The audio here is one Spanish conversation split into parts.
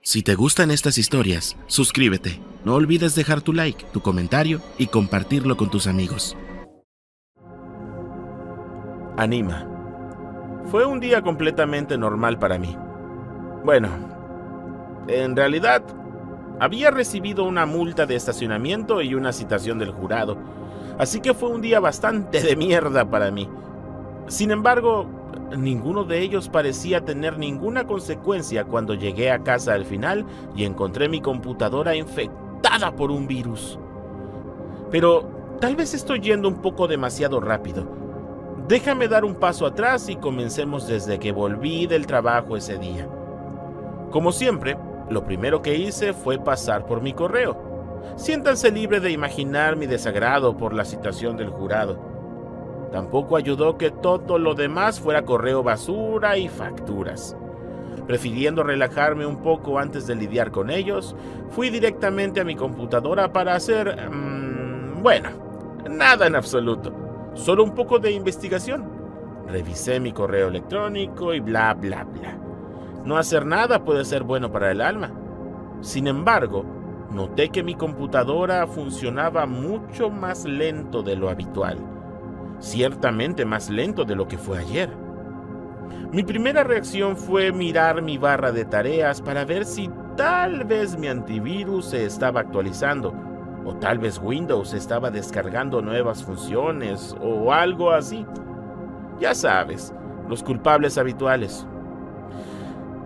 Si te gustan estas historias, suscríbete. No olvides dejar tu like, tu comentario y compartirlo con tus amigos. Anima. Fue un día completamente normal para mí. Bueno, en realidad, había recibido una multa de estacionamiento y una citación del jurado, así que fue un día bastante de mierda para mí. Sin embargo, ninguno de ellos parecía tener ninguna consecuencia cuando llegué a casa al final y encontré mi computadora infectada por un virus. Pero tal vez estoy yendo un poco demasiado rápido. Déjame dar un paso atrás y comencemos desde que volví del trabajo ese día. Como siempre, lo primero que hice fue pasar por mi correo. Siéntanse libre de imaginar mi desagrado por la citación del jurado. Tampoco ayudó que todo lo demás fuera correo basura y facturas. Prefiriendo relajarme un poco antes de lidiar con ellos, fui directamente a mi computadora para hacer... nada en absoluto. Solo un poco de investigación. Revisé mi correo electrónico y bla, bla, bla. No hacer nada puede ser bueno para el alma. Sin embargo, noté que mi computadora funcionaba mucho más lento de lo habitual. Ciertamente más lento de lo que fue ayer. Mi primera reacción fue mirar mi barra de tareas para ver si tal vez mi antivirus se estaba actualizando, o tal vez Windows estaba descargando nuevas funciones, o algo así. Ya sabes, los culpables habituales.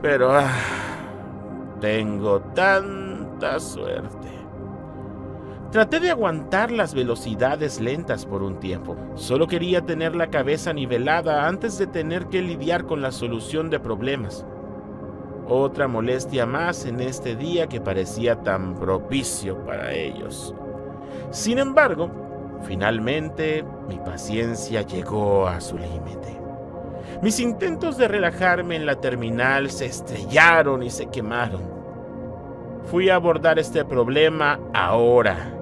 Pero tengo tanta suerte. Traté de aguantar las velocidades lentas por un tiempo. Solo quería tener la cabeza nivelada antes de tener que lidiar con la solución de problemas. Otra molestia más en este día que parecía tan propicio para ellos. Sin embargo, finalmente mi paciencia llegó a su límite. Mis intentos de relajarme en la terminal se estrellaron y se quemaron. Fui a abordar este problema ahora.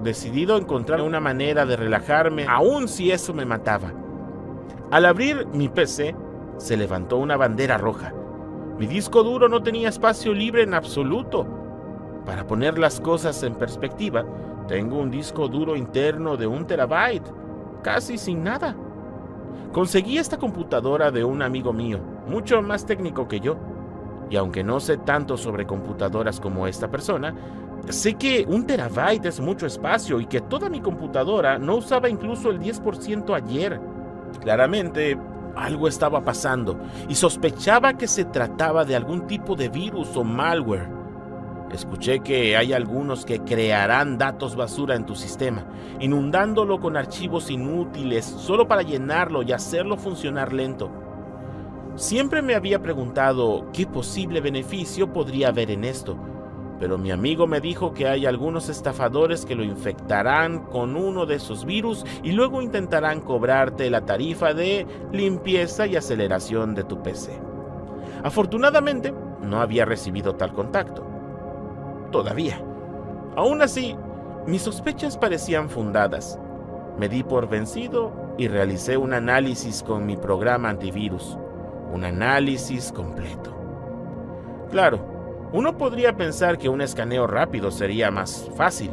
Decidido a encontrar una manera de relajarme, aun si eso me mataba. Al abrir mi PC, se levantó una bandera roja. Mi disco duro no tenía espacio libre en absoluto. Para poner las cosas en perspectiva, tengo un disco duro interno de 1 terabyte, casi sin nada. Conseguí esta computadora de un amigo mío, mucho más técnico que yo. Y aunque no sé tanto sobre computadoras como esta persona, sé que 1 terabyte es mucho espacio y que toda mi computadora no usaba incluso el 10% ayer. Claramente, algo estaba pasando y sospechaba que se trataba de algún tipo de virus o malware. Escuché que hay algunos que crearán datos basura en tu sistema, inundándolo con archivos inútiles solo para llenarlo y hacerlo funcionar lento. Siempre me había preguntado qué posible beneficio podría haber en esto, pero mi amigo me dijo que hay algunos estafadores que lo infectarán con uno de esos virus y luego intentarán cobrarte la tarifa de limpieza y aceleración de tu PC. Afortunadamente, no había recibido tal contacto. Todavía. Aún así, mis sospechas parecían fundadas. Me di por vencido y realicé un análisis con mi programa antivirus. Un análisis completo. Claro, uno podría pensar que un escaneo rápido sería más fácil,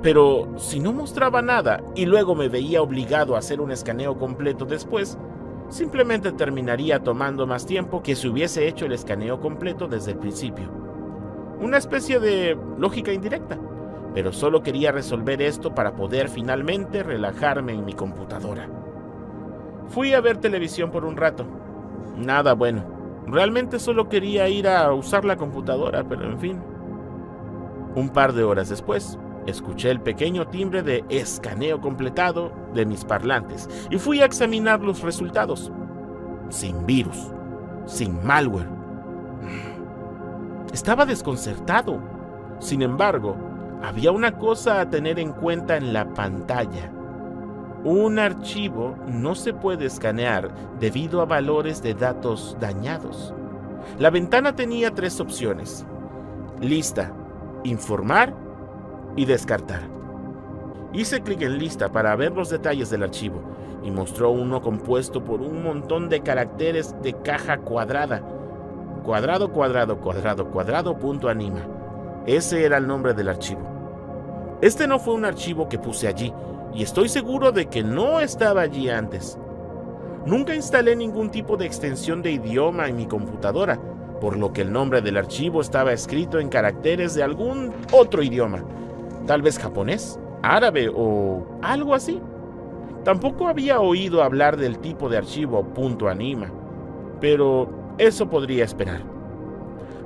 pero si no mostraba nada y luego me veía obligado a hacer un escaneo completo después, simplemente terminaría tomando más tiempo que si hubiese hecho el escaneo completo desde el principio. Una especie de lógica indirecta, pero solo quería resolver esto para poder finalmente relajarme en mi computadora. Fui a ver televisión por un rato. Nada bueno. Realmente solo quería ir a usar la computadora, pero en fin. Un par de horas después, escuché el pequeño timbre de escaneo completado de mis parlantes y fui a examinar los resultados. Sin virus, sin malware. Estaba desconcertado. Sin embargo, había una cosa a tener en cuenta en la pantalla. Un archivo no se puede escanear debido a valores de datos dañados. La ventana tenía 3 opciones: lista, informar y descartar. Hice clic en lista para ver los detalles del archivo y mostró uno compuesto por un montón de caracteres de caja cuadrada. cuadrado, cuadrado, cuadrado, cuadrado, punto anima. Ese era el nombre del archivo. Este no fue un archivo que puse allí, y estoy seguro de que no estaba allí antes. Nunca instalé ningún tipo de extensión de idioma en mi computadora, por lo que el nombre del archivo estaba escrito en caracteres de algún otro idioma, tal vez japonés, árabe o algo así. Tampoco había oído hablar del tipo de archivo .anima, pero eso podría esperar.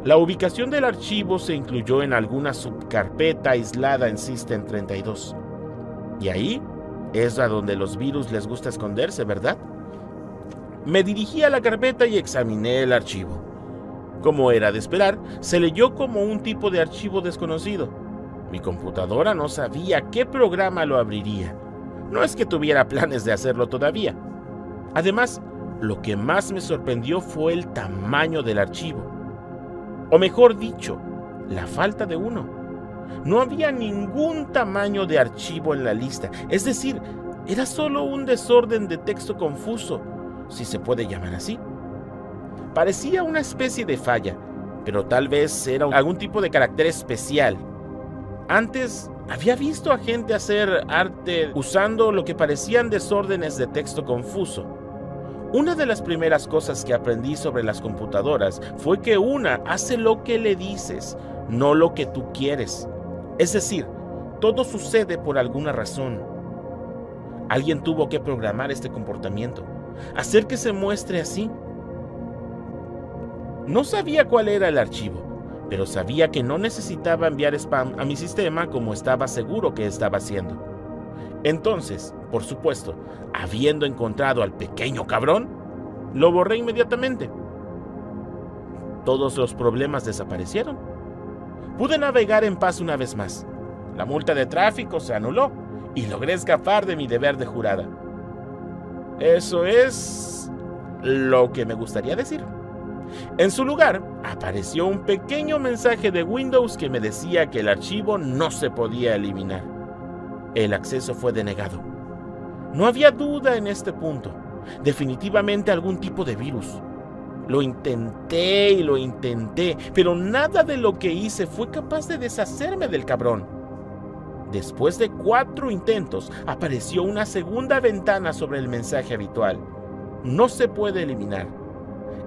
La ubicación del archivo se incluyó en alguna subcarpeta aislada en System32. Y ahí es a donde los virus les gusta esconderse, ¿verdad? Me dirigí a la carpeta y examiné el archivo. Como era de esperar, se leyó como un tipo de archivo desconocido. Mi computadora no sabía qué programa lo abriría. No es que tuviera planes de hacerlo todavía. Además, lo que más me sorprendió fue el tamaño del archivo. O mejor dicho, la falta de uno. No había ningún tamaño de archivo en la lista. Es decir, era solo un desorden de texto confuso, si se puede llamar así. Parecía una especie de falla, pero tal vez era algún tipo de carácter especial. Antes había visto a gente hacer arte usando lo que parecían desórdenes de texto confuso. Una de las primeras cosas que aprendí sobre las computadoras fue que una hace lo que le dices, no lo que tú quieres. Es decir, todo sucede por alguna razón. Alguien tuvo que programar este comportamiento, hacer que se muestre así. No sabía cuál era el archivo, pero sabía que no necesitaba enviar spam a mi sistema como estaba seguro que estaba haciendo. Entonces, por supuesto, habiendo encontrado al pequeño cabrón, lo borré inmediatamente. Todos los problemas desaparecieron. Pude navegar en paz una vez más. La multa de tráfico se anuló y logré escapar de mi deber de jurada. Eso es lo que me gustaría decir. En su lugar, apareció un pequeño mensaje de Windows que me decía que el archivo no se podía eliminar. El acceso fue denegado. No había duda en este punto. Definitivamente algún tipo de virus. Lo intenté y lo intenté, pero nada de lo que hice fue capaz de deshacerme del cabrón. Después de 4 intentos, apareció una segunda ventana sobre el mensaje habitual. No se puede eliminar.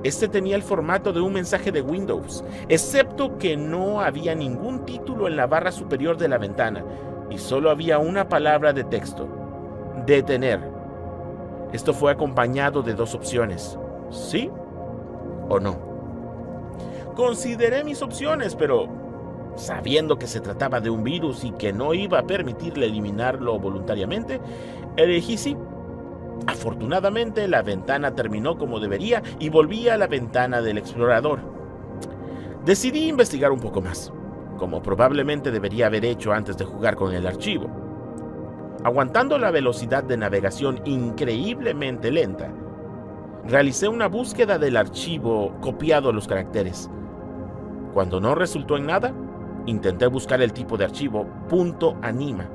Este tenía el formato de un mensaje de Windows, excepto que no había ningún título en la barra superior de la ventana y solo había una palabra de texto: detener. Esto fue acompañado de 2 opciones: sí o no. Consideré mis opciones, pero sabiendo que se trataba de un virus y que no iba a permitirle eliminarlo voluntariamente, elegí sí. Afortunadamente, la ventana terminó como debería y volví a la ventana del explorador. Decidí investigar un poco más, como probablemente debería haber hecho antes de jugar con el archivo. Aguantando la velocidad de navegación increíblemente lenta, realicé una búsqueda del archivo copiado a los caracteres. Cuando no resultó en nada, intenté buscar el tipo de archivo .anima,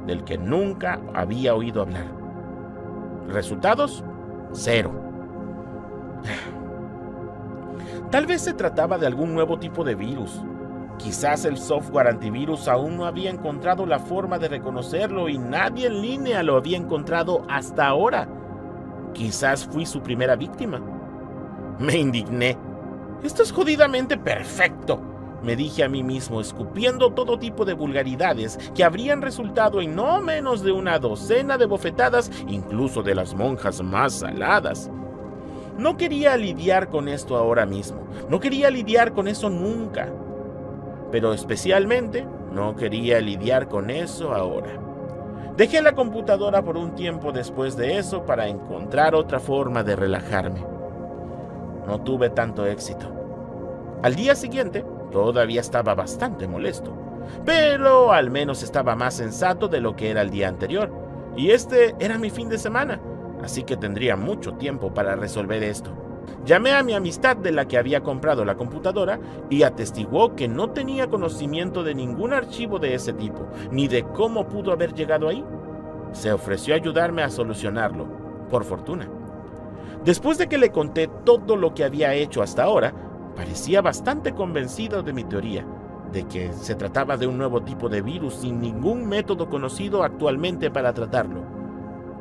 del que nunca había oído hablar. Resultados: 0. Tal vez se trataba de algún nuevo tipo de virus. Quizás el software antivirus aún no había encontrado la forma de reconocerlo y nadie en línea lo había encontrado hasta ahora. Quizás fui su primera víctima. Me indigné. Esto es jodidamente perfecto, me dije a mí mismo, escupiendo todo tipo de vulgaridades que habrían resultado en no menos de una docena de bofetadas, incluso de las monjas más saladas. No quería lidiar con esto ahora mismo, no quería lidiar con eso nunca, pero especialmente no quería lidiar con eso ahora. Dejé la computadora por un tiempo después de eso para encontrar otra forma de relajarme. No tuve tanto éxito. Al día siguiente, todavía estaba bastante molesto, pero al menos estaba más sensato de lo que era el día anterior, y este era mi fin de semana, así que tendría mucho tiempo para resolver esto. Llamé a mi amistad de la que había comprado la computadora y atestiguó que no tenía conocimiento de ningún archivo de ese tipo, ni de cómo pudo haber llegado ahí. Se ofreció a ayudarme a solucionarlo, por fortuna. Después de que le conté todo lo que había hecho hasta ahora, Parecía bastante convencido de mi teoría, de que se trataba de un nuevo tipo de virus sin ningún método conocido actualmente para tratarlo.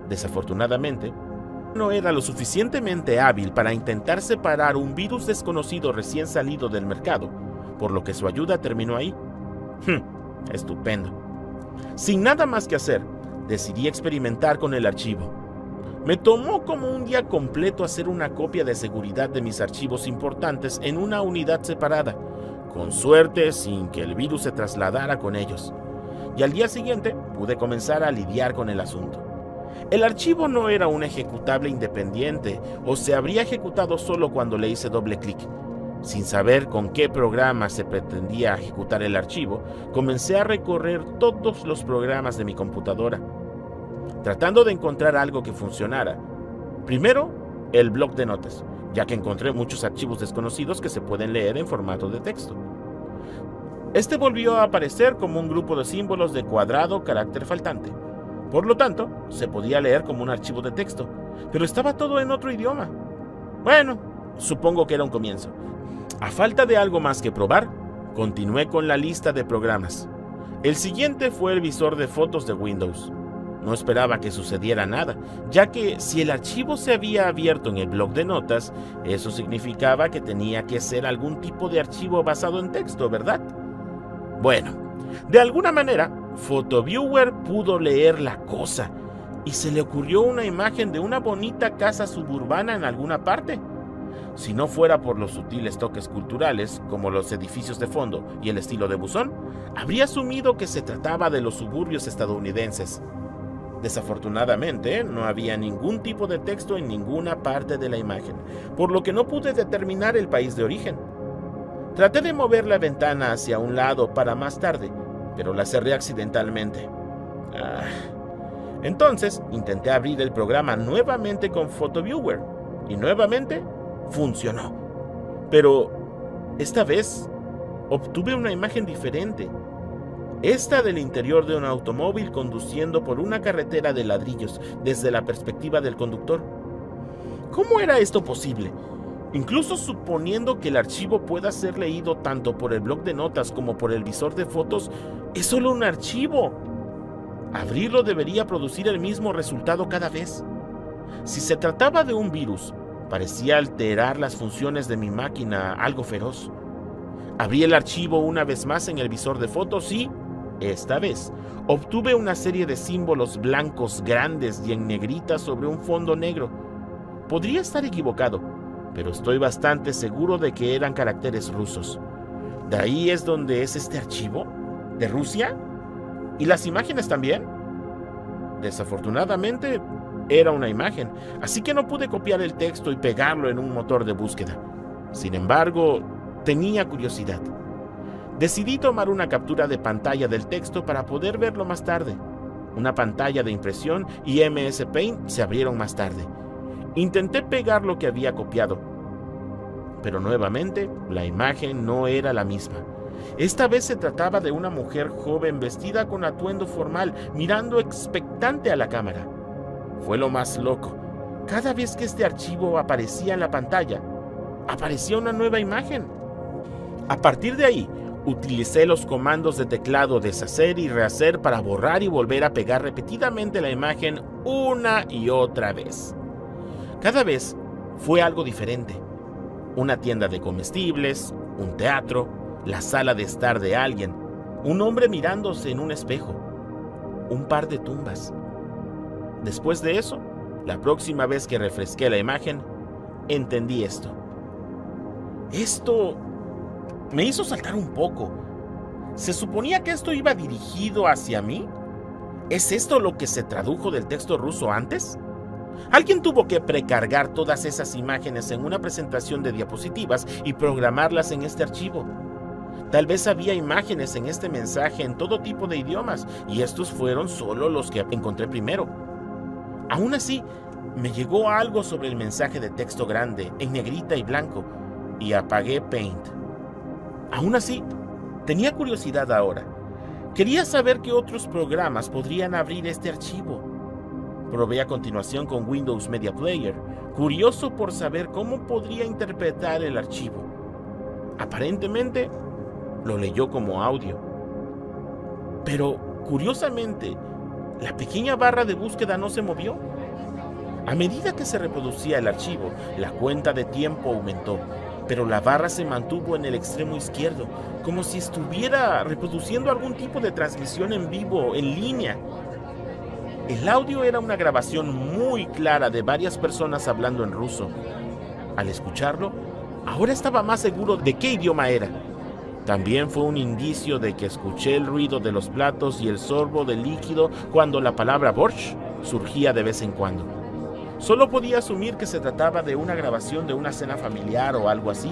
Desafortunadamente, no era lo suficientemente hábil para intentar separar un virus desconocido recién salido del mercado, por lo que su ayuda terminó ahí. Estupendo. Sin nada más que hacer, decidí experimentar con el archivo. Me tomó como un día completo hacer una copia de seguridad de mis archivos importantes en una unidad separada, con suerte sin que el virus se trasladara con ellos. Y al día siguiente pude comenzar a lidiar con el asunto. El archivo no era un ejecutable independiente o se habría ejecutado solo cuando le hice doble clic. Sin saber con qué programa se pretendía ejecutar el archivo, comencé a recorrer todos los programas de mi computadora, tratando de encontrar algo que funcionara. Primero, el bloc de notas, ya que encontré muchos archivos desconocidos que se pueden leer en formato de texto. Este volvió a aparecer como un grupo de símbolos de cuadrado carácter faltante. Por lo tanto, se podía leer como un archivo de texto, pero estaba todo en otro idioma. Bueno, supongo que era un comienzo. A falta de algo más que probar, continué con la lista de programas. El siguiente fue el visor de fotos de Windows. No esperaba que sucediera nada, ya que si el archivo se había abierto en el bloc de notas, eso significaba que tenía que ser algún tipo de archivo basado en texto, ¿verdad? Bueno, de alguna manera, PhotoViewer pudo leer la cosa y se le ocurrió una imagen de una bonita casa suburbana en alguna parte. Si no fuera por los sutiles toques culturales, como los edificios de fondo y el estilo de buzón, habría asumido que se trataba de los suburbios estadounidenses. Desafortunadamente, no había ningún tipo de texto en ninguna parte de la imagen, por lo que no pude determinar el país de origen. Traté de mover la ventana hacia un lado para más tarde, pero la cerré accidentalmente. Entonces, intenté abrir el programa nuevamente con PhotoViewer, y nuevamente funcionó. Pero esta vez obtuve una imagen diferente. Esta del interior de un automóvil conduciendo por una carretera de ladrillos desde la perspectiva del conductor. ¿Cómo era esto posible? Incluso suponiendo que el archivo pueda ser leído tanto por el bloc de notas como por el visor de fotos, es solo un archivo. Abrirlo debería producir el mismo resultado cada vez. Si se trataba de un virus, parecía alterar las funciones de mi máquina algo feroz. Abrí el archivo una vez más en el visor de fotos y, esta vez, obtuve una serie de símbolos blancos grandes y en negrita sobre un fondo negro. Podría estar equivocado, pero estoy bastante seguro de que eran caracteres rusos. ¿De ahí es donde es este archivo? ¿De Rusia? ¿Y las imágenes también? Desafortunadamente, era una imagen, así que no pude copiar el texto y pegarlo en un motor de búsqueda. Sin embargo, tenía curiosidad. Decidí tomar una captura de pantalla del texto para poder verlo más tarde. Una pantalla de impresión y MS Paint se abrieron más tarde. Intenté pegar lo que había copiado, pero nuevamente la imagen no era la misma. Esta vez se trataba de una mujer joven vestida con atuendo formal, mirando expectante a la cámara. Fue lo más loco. Cada vez que este archivo aparecía en la pantalla, aparecía una nueva imagen. A partir de ahí, utilicé los comandos de teclado deshacer y rehacer para borrar y volver a pegar repetidamente la imagen una y otra vez. Cada vez fue algo diferente. Una tienda de comestibles, un teatro, la sala de estar de alguien, un hombre mirándose en un espejo, un par de tumbas. Después de eso, la próxima vez que refresqué la imagen, entendí esto. Esto me hizo saltar un poco. ¿Se suponía que esto iba dirigido hacia mí? ¿Es esto lo que se tradujo del texto ruso antes? Alguien tuvo que precargar todas esas imágenes en una presentación de diapositivas y programarlas en este archivo. Tal vez había imágenes en este mensaje en todo tipo de idiomas, y estos fueron solo los que encontré primero. Aún así, me llegó algo sobre el mensaje de texto grande, en negrita y blanco, y apagué Paint. Aún así, tenía curiosidad ahora. Quería saber qué otros programas podrían abrir este archivo. Probé a continuación con Windows Media Player, curioso por saber cómo podría interpretar el archivo. Aparentemente lo leyó como audio. Pero, curiosamente, la pequeña barra de búsqueda no se movió. A medida que se reproducía el archivo, la cuenta de tiempo aumentó, pero la barra se mantuvo en el extremo izquierdo, como si estuviera reproduciendo algún tipo de transmisión en vivo, en línea. El audio era una grabación muy clara de varias personas hablando en ruso. Al escucharlo, ahora estaba más seguro de qué idioma era. También fue un indicio de que escuché el ruido de los platos y el sorbo del líquido cuando la palabra borscht surgía de vez en cuando. Solo podía asumir que se trataba de una grabación de una cena familiar o algo así.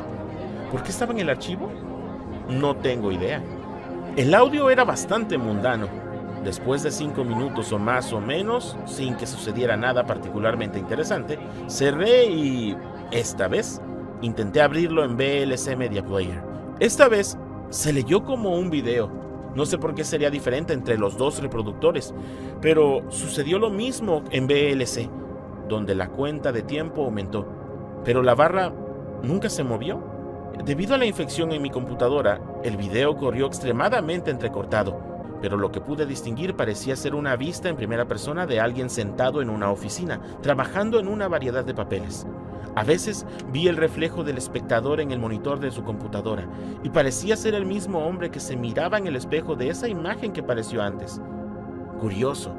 ¿Por qué estaba en el archivo? No tengo idea. El audio era bastante mundano. Después de 5 minutos o más o menos, sin que sucediera nada particularmente interesante, cerré y, esta vez, intenté abrirlo en VLC Media Player. Esta vez, se leyó como un video. No sé por qué sería diferente entre los dos reproductores, pero sucedió lo mismo en VLC, donde la cuenta de tiempo aumentó, pero la barra nunca se movió. Debido a la infección en mi computadora, el video corrió extremadamente entrecortado, pero lo que pude distinguir parecía ser una vista en primera persona de alguien sentado en una oficina, trabajando en una variedad de papeles. A veces vi el reflejo del espectador en el monitor de su computadora, y parecía ser el mismo hombre que se miraba en el espejo de esa imagen que apareció antes. Curioso.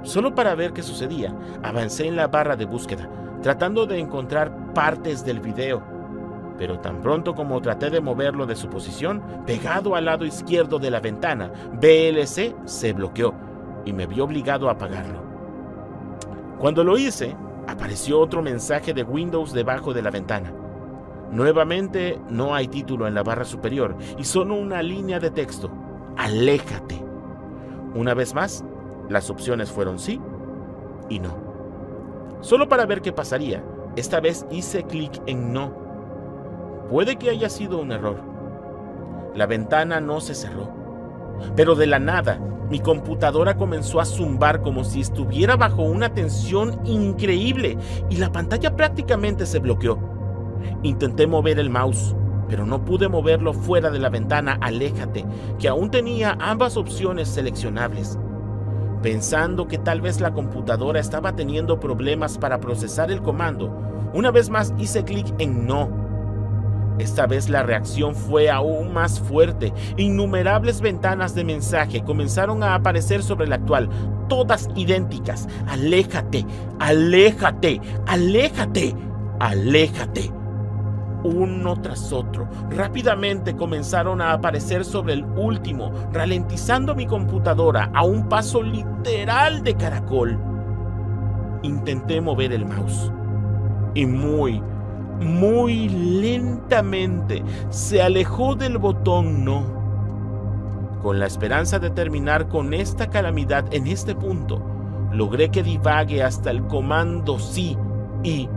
Solo para ver qué sucedía, avancé en la barra de búsqueda, tratando de encontrar partes del video. Pero tan pronto como traté de moverlo de su posición, pegado al lado izquierdo de la ventana, VLC se bloqueó y me vi obligado a apagarlo. Cuando lo hice, apareció otro mensaje de Windows debajo de la ventana. Nuevamente, no hay título en la barra superior y solo una línea de texto: aléjate. Una vez más, las opciones fueron sí y no. Solo para ver qué pasaría, esta vez hice clic en no. Puede que haya sido un error. La ventana no se cerró, pero de la nada, mi computadora comenzó a zumbar como si estuviera bajo una tensión increíble y la pantalla prácticamente se bloqueó. Intenté mover el mouse, pero no pude moverlo fuera de la ventana aléjate, que aún tenía ambas opciones seleccionables. Pensando que tal vez la computadora estaba teniendo problemas para procesar el comando, una vez más hice clic en no. Esta vez la reacción fue aún más fuerte. Innumerables ventanas de mensaje comenzaron a aparecer sobre la actual, todas idénticas. Aléjate, aléjate, aléjate, aléjate. Uno tras otro, rápidamente comenzaron a aparecer sobre el último, ralentizando mi computadora a un paso literal de caracol. Intenté mover el mouse y muy lentamente se alejó del botón no. Con la esperanza de terminar con esta calamidad en este punto, logré que divague hasta el comando sí y,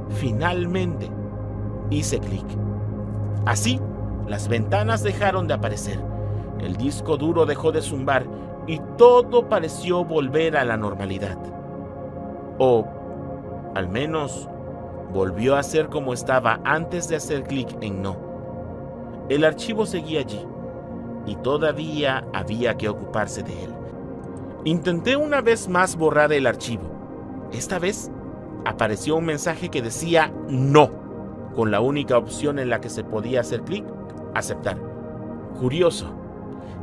finalmente, hice clic. Así, las ventanas dejaron de aparecer, el disco duro dejó de zumbar y todo pareció volver a la normalidad. O, al menos, volvió a ser como estaba antes de hacer clic en no. El archivo seguía allí y todavía había que ocuparse de él. Intenté una vez más borrar el archivo. Esta vez apareció un mensaje que decía no, con la única opción en la que se podía hacer clic: aceptar. Curioso.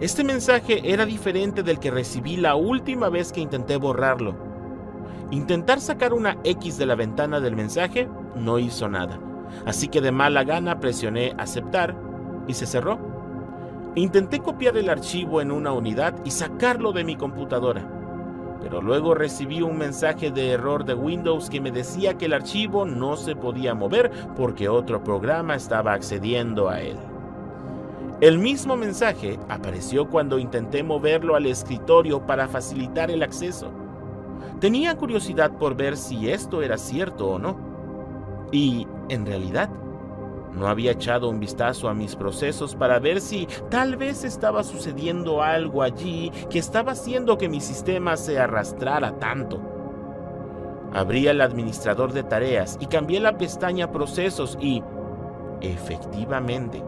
Este mensaje era diferente del que recibí la última vez que intenté borrarlo. Intentar sacar una X de la ventana del mensaje no hizo nada, así que de mala gana presioné aceptar y se cerró. Intenté copiar el archivo en una unidad y sacarlo de mi computadora, pero luego recibí un mensaje de error de Windows que me decía que el archivo no se podía mover porque otro programa estaba accediendo a él. El mismo mensaje apareció cuando intenté moverlo al escritorio para facilitar el acceso. Tenía curiosidad por ver si esto era cierto o no. Y, en realidad, no había echado un vistazo a mis procesos para ver si tal vez estaba sucediendo algo allí que estaba haciendo que mi sistema se arrastrara tanto. Abrí el administrador de tareas y cambié la pestaña Procesos y, efectivamente,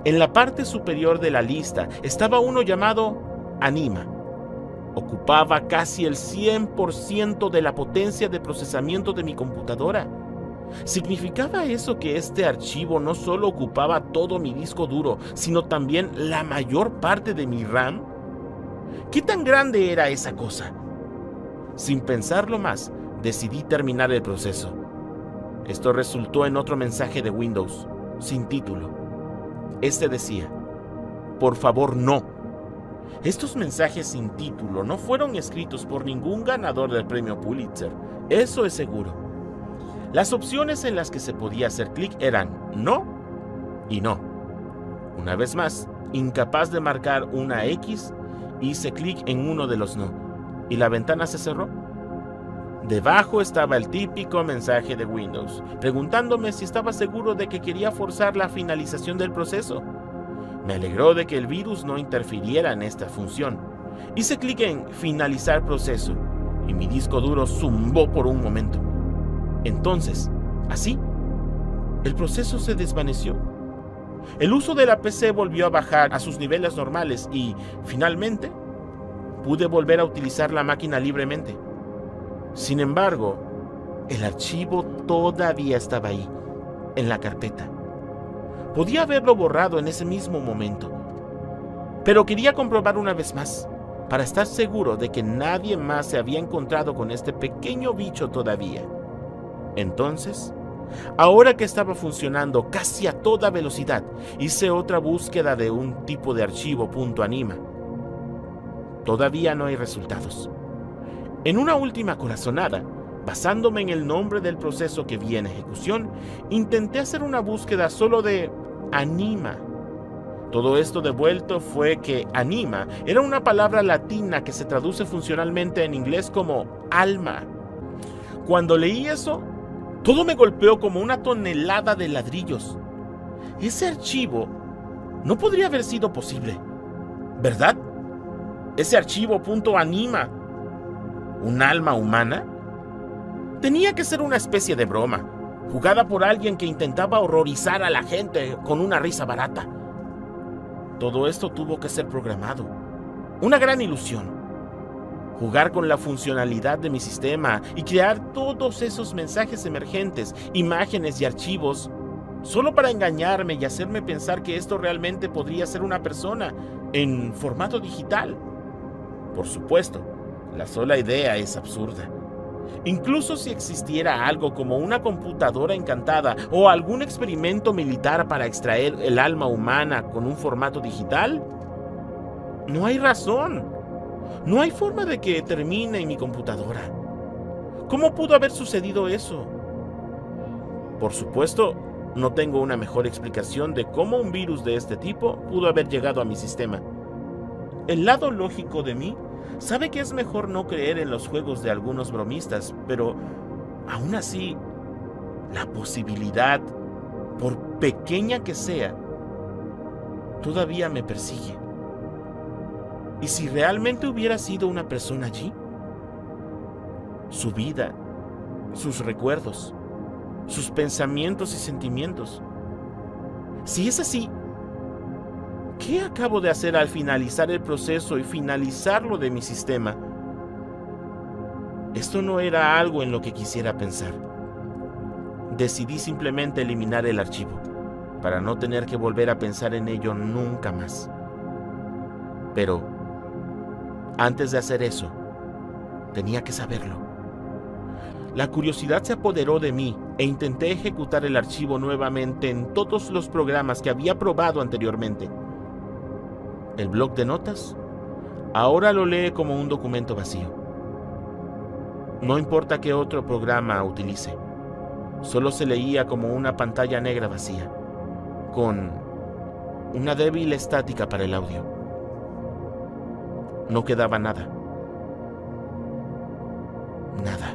En la parte superior de la lista estaba uno llamado Anima. Ocupaba casi el 100% de la potencia de procesamiento de mi computadora. ¿Significaba eso que este archivo no solo ocupaba todo mi disco duro, sino también la mayor parte de mi RAM? ¿Qué tan grande era esa cosa? Sin pensarlo más, decidí terminar el proceso. Esto resultó en otro mensaje de Windows, sin título. Este decía: por favor, no. Estos mensajes sin título no fueron escritos por ningún ganador del premio Pulitzer, eso es seguro. Las opciones en las que se podía hacer clic eran no y no. Una vez más, incapaz de marcar una X, hice clic en uno de los no, y la ventana se cerró. Debajo estaba el típico mensaje de Windows, preguntándome si estaba seguro de que quería forzar la finalización del proceso. Me alegró de que el virus no interfiriera en esta función. Hice clic en finalizar proceso y mi disco duro zumbó por un momento. Entonces, así, el proceso se desvaneció. El uso de la PC volvió a bajar a sus niveles normales y, finalmente, pude volver a utilizar la máquina libremente. Sin embargo, el archivo todavía estaba ahí, en la carpeta. Podía haberlo borrado en ese mismo momento, pero quería comprobar una vez más, para estar seguro de que nadie más se había encontrado con este pequeño bicho todavía. Entonces, ahora que estaba funcionando casi a toda velocidad, hice otra búsqueda de un tipo de archivo .anima. Todavía no hay resultados. En una última corazonada, basándome en el nombre del proceso que vi en ejecución, intenté hacer una búsqueda solo de Anima. Todo esto devuelto fue que anima era una palabra latina que se traduce funcionalmente en inglés como alma. Cuando leí eso, todo me golpeó como una tonelada de ladrillos. Ese archivo no podría haber sido posible, ¿verdad? Ese archivo .anima, ¿un alma humana? Tenía que ser una especie de broma, jugada por alguien que intentaba horrorizar a la gente con una risa barata. Todo esto tuvo que ser programado. Una gran ilusión. Jugar con la funcionalidad de mi sistema y crear todos esos mensajes emergentes, imágenes y archivos, solo para engañarme y hacerme pensar que esto realmente podría ser una persona en formato digital. Por supuesto, la sola idea es absurda. Incluso si existiera algo como una computadora encantada o algún experimento militar para extraer el alma humana con un formato digital, no hay razón. No hay forma de que termine en mi computadora. ¿Cómo pudo haber sucedido eso? Por supuesto, no tengo una mejor explicación de cómo un virus de este tipo pudo haber llegado a mi sistema. El lado lógico de mí sabe que es mejor no creer en los juegos de algunos bromistas, pero aún así, la posibilidad, por pequeña que sea, todavía me persigue. ¿Y si realmente hubiera sido una persona allí? Su vida, sus recuerdos, sus pensamientos y sentimientos. Si es así, ¿qué acabo de hacer al finalizar el proceso y finalizarlo de mi sistema? Esto no era algo en lo que quisiera pensar. Decidí simplemente eliminar el archivo, para no tener que volver a pensar en ello nunca más. Pero, antes de hacer eso, tenía que saberlo. La curiosidad se apoderó de mí e intenté ejecutar el archivo nuevamente en todos los programas que había probado anteriormente. El bloc de notas ahora lo lee como un documento vacío. No importa qué otro programa utilice, solo se leía como una pantalla negra vacía, con una débil estática para el audio. No quedaba nada. Nada.